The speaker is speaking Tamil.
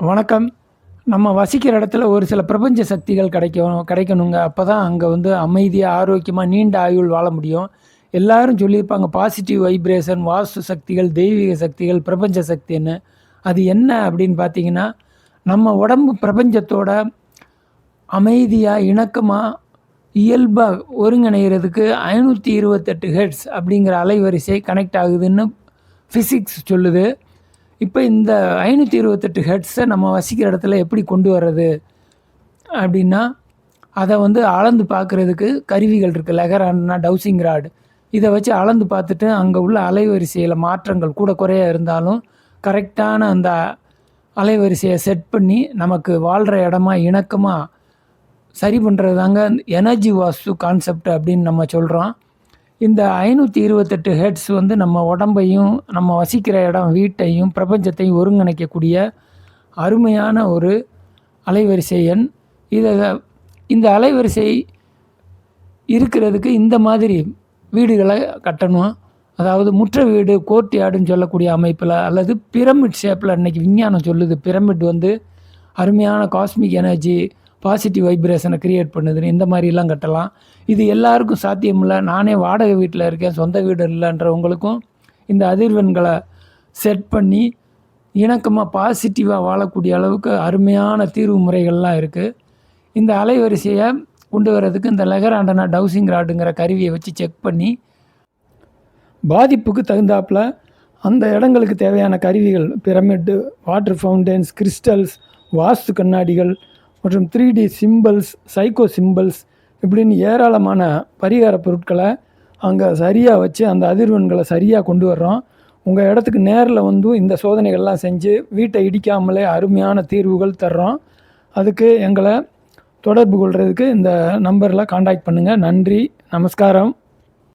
வணக்கம். நம்ம வசிக்கிற இடத்துல ஒரு சில பிரபஞ்ச சக்திகள் கிடைக்கணுங்க. அப்பதான் அங்க வந்து அமைதியா, ஆரோக்கியமா, நீண்ட ஆயுள் வாழ முடியும். எல்லாரும் சொல்லியிருப்பாங்க பாசிட்டிவ் வைப்ரேஷன், வாஸ்து சக்திகள், தெய்வீக சக்திகள், பிரபஞ்ச சக்தின்னு. அது என்ன அப்படின்னு பார்த்தீங்கன்னா, நம்ம உடம்பு பிரபஞ்சத்தோட அமைதியா, இணக்கமா, இயல்பா ஒருங்கிணைகிறதுக்கு 528 ஹெர்ட்ஸ் அப்படிங்கிற அலைவரிசை கனெக்ட் ஆகுதுன்னு ஃபிசிக்ஸ் சொல்லுது. இப்போ இந்த 528 ஹெர்ட்ஸை நம்ம வசிக்கிற இடத்துல எப்படி கொண்டு வர்றது அப்படின்னா, அதை வந்து அளந்து பார்க்குறதுக்கு கருவிகள் இருக்குது. லெகரான்னா டவுசிங் ராட். இதை வச்சு அளந்து பார்த்துட்டு அங்கே உள்ள அலைவரிசையில் மாற்றங்கள் கூட குறைய இருந்தாலும் கரெக்டான அந்த அலைவரிசையை செட் பண்ணி நமக்கு வாழ்கிற இடமா இணக்கமாக சரி பண்ணுறது தாங்க எனர்ஜி வாஸ்து கான்செப்ட் அப்படின்னு நம்ம சொல்கிறோம். இந்த 528 ஹெர்ட்ஸ் வந்து நம்ம உடம்பையும், நம்ம வசிக்கிற இடம், வீட்டையும், பிரபஞ்சத்தையும் ஒருங்கிணைக்கக்கூடிய அருமையான ஒரு அலைவரிசை எண். இந்த அலைவரிசை இருக்கிறதுக்கு இந்த மாதிரி வீடுகளை கட்டணும். அதாவது முற்ற வீடு, கோர்ட் யார்டுன்னு சொல்லக்கூடிய அமைப்பில், அல்லது பிரமிட் ஷேப்பில். இன்றைக்கி விஞ்ஞானம் சொல்லுது பிரமிட் வந்து அருமையான காஸ்மிக் எனர்ஜி, பாசிட்டிவ் வைப்ரேஷனை க்ரியேட் பண்ணுதுன்னு. இந்த மாதிரிலாம் கட்டலாம். இது எல்லாருக்கும் சாத்தியமில்லை. நானே வாடகை வீட்டில் இருக்கேன், சொந்த வீடு இல்லைன்றவங்களுக்கும் இந்த அதிர்வெண்களை செட் பண்ணி இணக்கமாக பாசிட்டிவாக வாழக்கூடிய அளவுக்கு அருமையான தீர்வு முறைகள்லாம் இருக்குது. இந்த அலைவரிசையை கொண்டு வர்றதுக்கு இந்த லெகராண்டனா டவுசிங் ராடுங்கிற கருவியை வச்சு செக் பண்ணி பாதிப்புக்கு தகுந்தாப்பில் அந்த இடங்களுக்கு தேவையான கருவிகள், பிரமிட்டு, வாட்டர் ஃபவுண்டன்ஸ், கிறிஸ்டல்ஸ், வாஸ்து கண்ணாடிகள் மற்றும் 3D சிம்பிள்ஸ், சைக்கோ சிம்பிள்ஸ் இப்படின்னு ஏராளமான பரிகார பொருட்களை அங்கே சரியாக வச்சு அந்த அதிர்வெண்களை சரியாக கொண்டு வர்றோம். உங்கள் இடத்துக்கு நேரில் வந்து இந்த சோதனைகள்லாம் செஞ்சு வீட்டை இடிக்காமலே அருமையான தீர்வுகள் தர்றோம். அதுக்கு எங்களை தொடர்பு கொள்கிறதுக்கு இந்த நம்பரில் காண்டாக்ட் பண்ணுங்கள். நன்றி, நமஸ்காரம்.